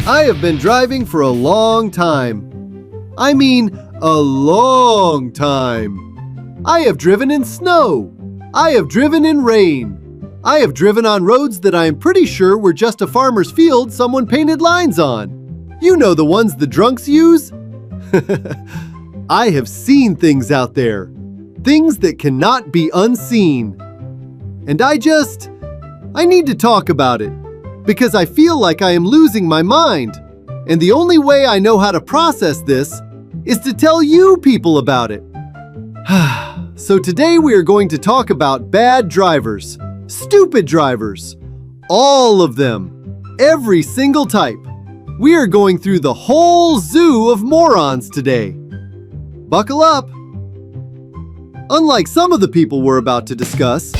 I have been driving for a long time. I mean, a long time. I have driven in snow. I have driven in rain. I have driven on roads that I am pretty sure were just a farmer's field someone painted lines on. You know the ones the drunks use? I have seen things out there. Things that cannot be unseen. And I need to talk about it. Because I feel like I am losing my mind. And the only way I know how to process this is to tell you people about it. So today we are going to talk about bad drivers, stupid drivers, all of them, every single type. We are going through the whole zoo of morons today. Buckle up. Unlike some of the people we're about to discuss,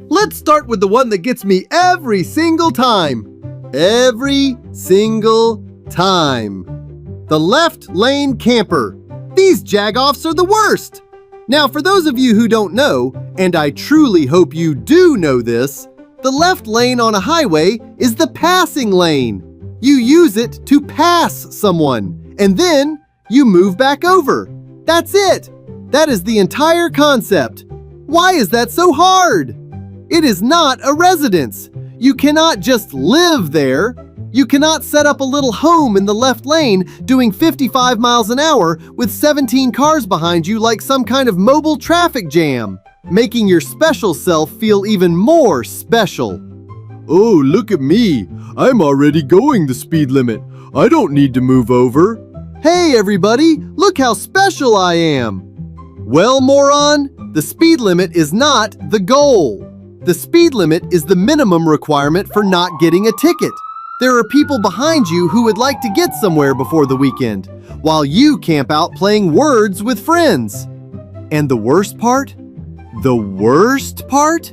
let's start with the one that gets me every single time. Every single time. The left lane camper. These jagoffs are the worst. Now, for those of you who don't know, and I truly hope you do know this, the left lane on a highway is the passing lane. You use it to pass someone, and then you move back over. That's it. That is the entire concept. Why is that so hard? It is not a residence. You cannot just live there. You cannot set up a little home in the left lane doing 55 miles an hour with 17 cars behind you like some kind of mobile traffic jam, making your special self feel even more special. Oh, look at me. I'm already going the speed limit. I don't need to move over. Hey, everybody, look how special I am. Well, moron, the speed limit is not the goal. The speed limit is the minimum requirement for not getting a ticket. There are people behind you who would like to get somewhere before the weekend, while you camp out playing words with friends. And the worst part? The worst part?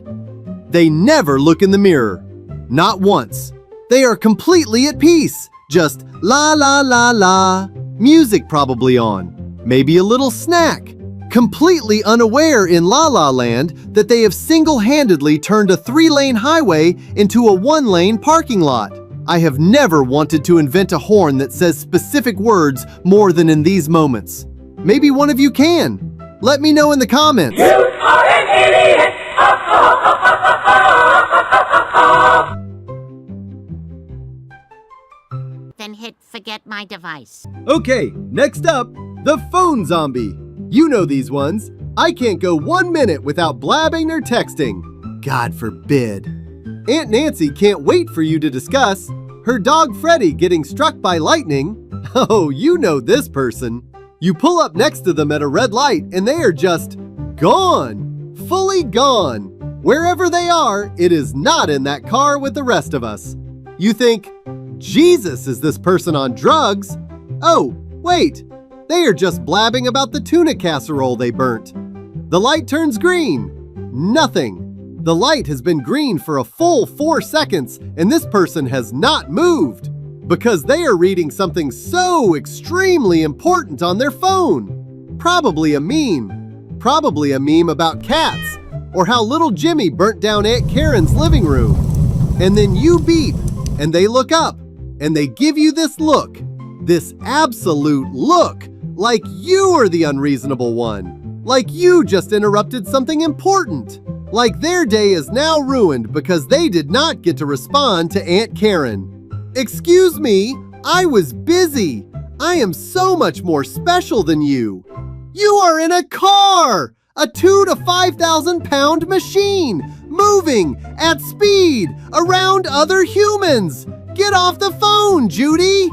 They never look in the mirror. Not once. They are completely at peace. Just la la la la. Music probably on. Maybe a little snack. Completely unaware in La La Land that they have single-handedly turned a 3-lane highway into a 1-lane parking lot. I have never wanted to invent a horn that says specific words more than in these moments. Maybe one of you can. Let me know in the comments. You are an idiot! Then hit forget my device. Okay, next up, the phone zombie. You know these ones. I can't go 1 minute without blabbing or texting. God forbid. Aunt Nancy can't wait for you to discuss her dog Freddie getting struck by lightning. Oh, you know this person. You pull up next to them at a red light and they are just gone. Fully gone. Wherever they are, it is not in that car with the rest of us. You think, Jesus, is this person on drugs? Oh, wait. They are just blabbing about the tuna casserole they burnt. The light turns green. Nothing. The light has been green for a full 4 seconds, and this person has not moved because they are reading something so extremely important on their phone. Probably a meme. Probably a meme about cats or how little Jimmy burnt down Aunt Karen's living room. And then you beep, and they look up, and they give you this look, this absolute look, like you are the unreasonable one, like you just interrupted something important, like their day is now ruined because they did not get to respond to Aunt Karen. Excuse me, I was busy. I am so much more special than you. You are in a car, a 2,000 to 5,000 pound machine, moving at speed around other humans. Get off the phone, Judy.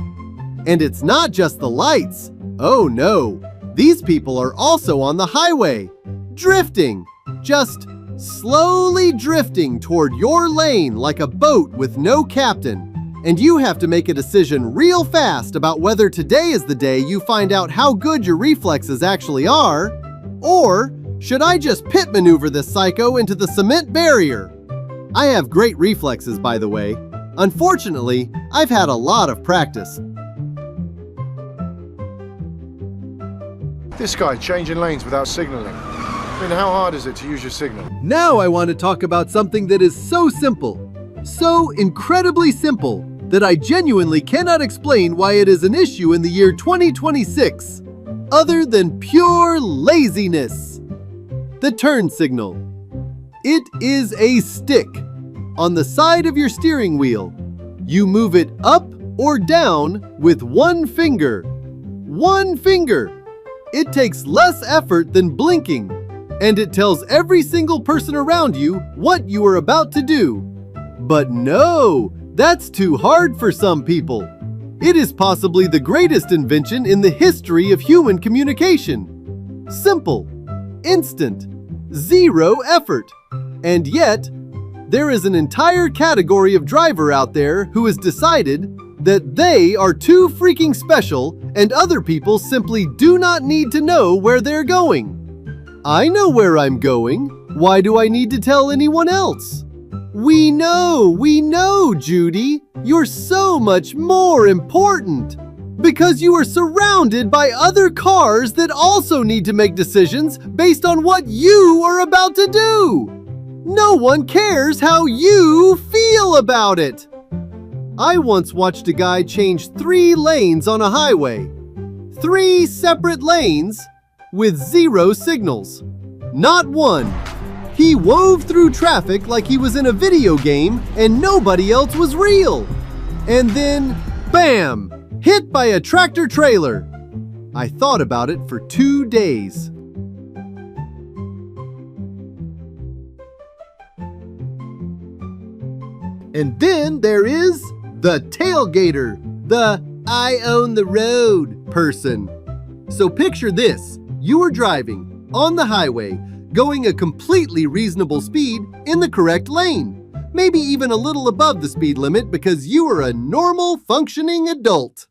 And it's not just the lights. Oh no, these people are also on the highway, drifting, just slowly drifting toward your lane like a boat with no captain. And you have to make a decision real fast about whether today is the day you find out how good your reflexes actually are, or should I just pit maneuver this psycho into the cement barrier? I have great reflexes, by the way. Unfortunately, I've had a lot of practice. This guy changing lanes without signaling. I mean, how hard is it to use your signal? Now I want to talk about something that is so simple, so incredibly simple, that I genuinely cannot explain why it is an issue in the year 2026, other than pure laziness. The turn signal. It is a stick on the side of your steering wheel. You move it up or down with one finger. One finger. It takes less effort than blinking, and it tells every single person around you what you are about to do. But no, that's too hard for some people. It is possibly the greatest invention in the history of human communication. Simple, instant, zero effort. And yet, there is an entire category of driver out there who has decided that they are too freaking special and other people simply do not need to know where they're going. I know where I'm going. Why do I need to tell anyone else? We know, Judy. You're so much more important. Because you are surrounded by other cars that also need to make decisions based on what you are about to do. No one cares how you feel about it. I once watched a guy change 3 lanes on a highway. 3 separate lanes with 0 signals. Not one. He wove through traffic like he was in a video game and nobody else was real. And then, bam, hit by a tractor trailer. I thought about it for 2 days. And then there is the tailgater, the I own the road person. So picture this. You are driving on the highway, going a completely reasonable speed in the correct lane. Maybe even a little above the speed limit because you are a normal functioning adult.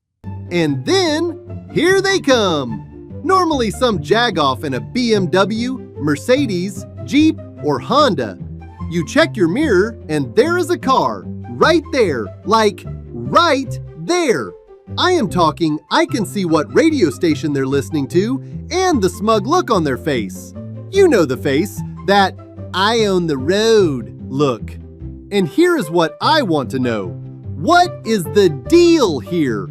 And then, here they come. Normally some jagoff in a BMW, Mercedes, Jeep, or Honda. You check your mirror and there is a car, right there, like right there. I am talking, I can see what radio station they're listening to and the smug look on their face. You know the face, that I own the road look. And here is what I want to know. What is the deal here?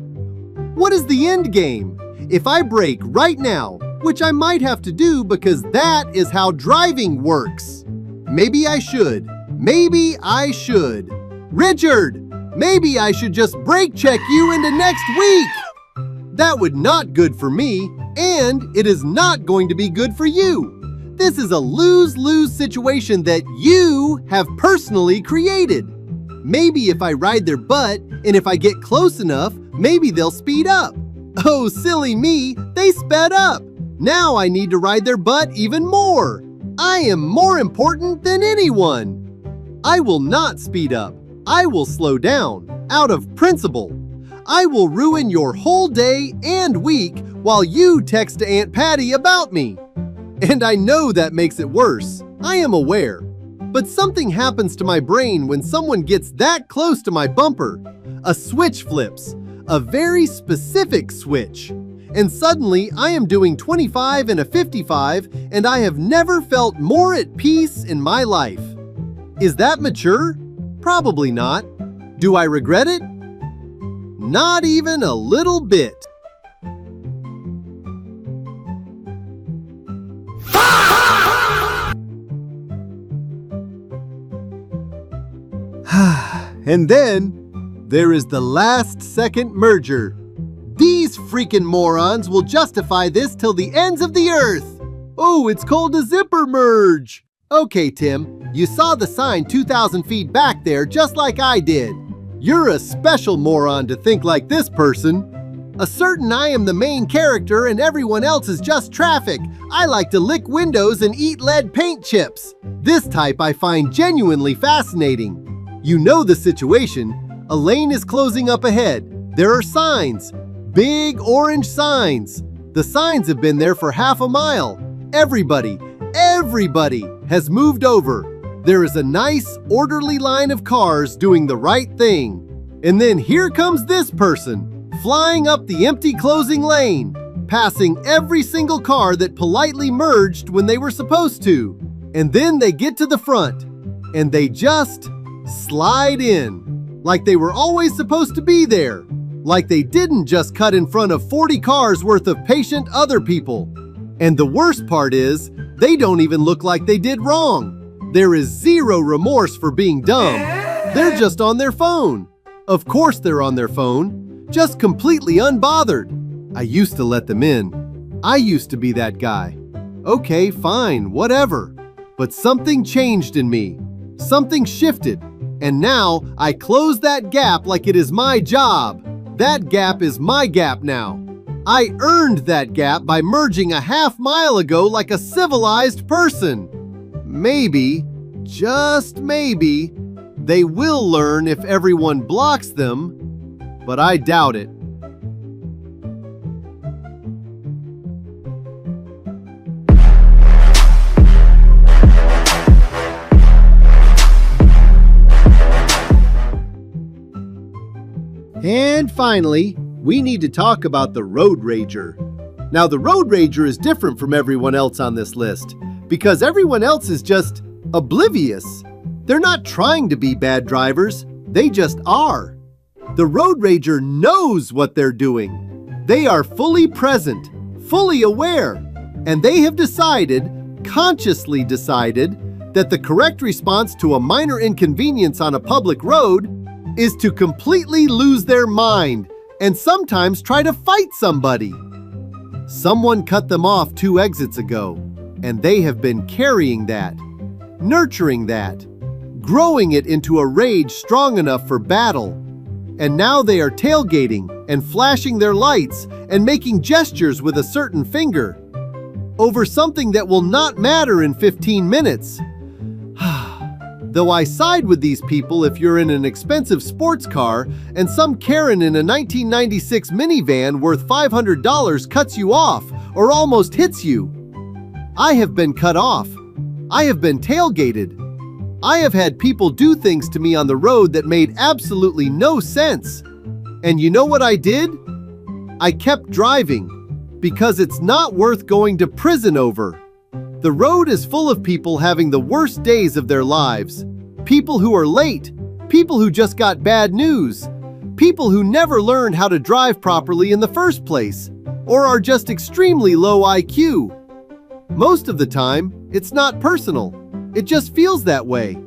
What is the end game? If I brake right now, which I might have to do because that is how driving works. Maybe I should. Richard, maybe I should just brake check you into next week. That would not good for me, and it is not going to be good for you. This is a lose-lose situation that you have personally created. Maybe if I ride their butt, and if I get close enough, maybe they'll speed up. Oh, silly me, they sped up. Now I need to ride their butt even more. I am more important than anyone. I will not speed up. I will slow down, out of principle. I will ruin your whole day and week while you text to Aunt Patty about me. And I know that makes it worse. I am aware. But something happens to my brain when someone gets that close to my bumper. A switch flips, a very specific switch. And suddenly I am doing 25 and a 55, and I have never felt more at peace in my life. Is that mature? Probably not. Do I regret it? Not even a little bit. And then there is the last-second merger. These freaking morons will justify this till the ends of the earth. Oh, it's called a zipper merge. Okay, Tim, you saw the sign 2,000 feet back there just like I did. You're a special moron to think like this person. A certain I am the main character and everyone else is just traffic. I like to lick windows and eat lead paint chips. This type I find genuinely fascinating. You know the situation. A lane is closing up ahead. There are signs. Big orange signs. The signs have been there for half a mile. Everybody has moved over. There is a nice, orderly line of cars doing the right thing. And then here comes this person, flying up the empty closing lane. passing every single car that politely merged when they were supposed to. And then they get to the front, and they just slide in, like they were always supposed to be there, like they didn't just cut in front of 40 cars worth of patient other people. And the worst part is, they don't even look like they did wrong. There is zero remorse for being dumb. They're just on their phone. Of course they're on their phone, just completely unbothered. I used to let them in. I used to be that guy. Okay, fine, whatever. But something changed in me. Something shifted. And now I close that gap like it is my job. That gap is my gap now. I earned that gap by merging a half-mile ago like a civilized person. Maybe, just maybe, they will learn if everyone blocks them, but I doubt it. And finally, we need to talk about the road rager. Now, the road rager is different from everyone else on this list because everyone else is just oblivious. They're not trying to be bad drivers, they just are. The road rager knows what they're doing. They are fully present, fully aware, and they have decided, consciously decided, that the correct response to a minor inconvenience on a public road is to completely lose their mind and sometimes try to fight somebody. Someone cut them off 2 exits ago, and they have been carrying that, nurturing that, growing it into a rage strong enough for battle. And now they are tailgating and flashing their lights and making gestures with a certain finger over something that will not matter in 15 minutes. Though I side with these people if you're in an expensive sports car and some Karen in a 1996 minivan worth $500 cuts you off or almost hits you. I have been cut off. I have been tailgated. I have had people do things to me on the road that made absolutely no sense. And you know what I did? I kept driving because it's not worth going to prison over. The road is full of people having the worst days of their lives. People who are late, people who just got bad news, people who never learned how to drive properly in the first place, or are just extremely low IQ. Most of the time, it's not personal. It just feels that way.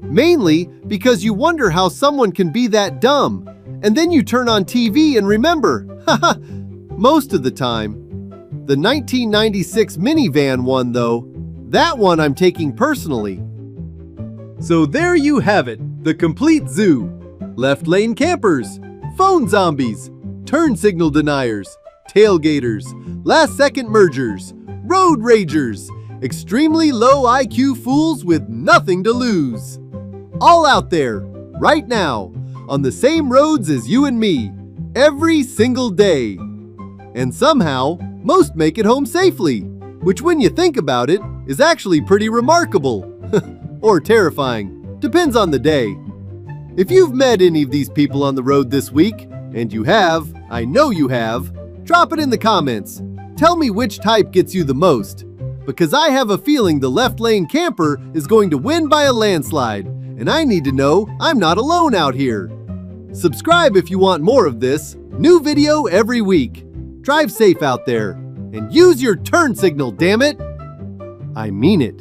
Mainly because you wonder how someone can be that dumb, and then you turn on TV and remember, haha, most of the time. The 1996 minivan one though, that one I'm taking personally. So there you have it, the complete zoo. Left lane campers, phone zombies, turn signal deniers, tailgaters, last second mergers, road ragers, extremely low IQ fools with nothing to lose. All out there, right now, on the same roads as you and me, every single day. And somehow, most make it home safely, which when you think about it, is actually pretty remarkable. Or terrifying, depends on the day. If you've met any of these people on the road this week, and you have, I know you have, drop it in the comments. Tell me which type gets you the most, because I have a feeling the left lane camper is going to win by a landslide, and I need to know I'm not alone out here. Subscribe if you want more of this, new video every week. Drive safe out there, and use your turn signal, damn it! I mean it.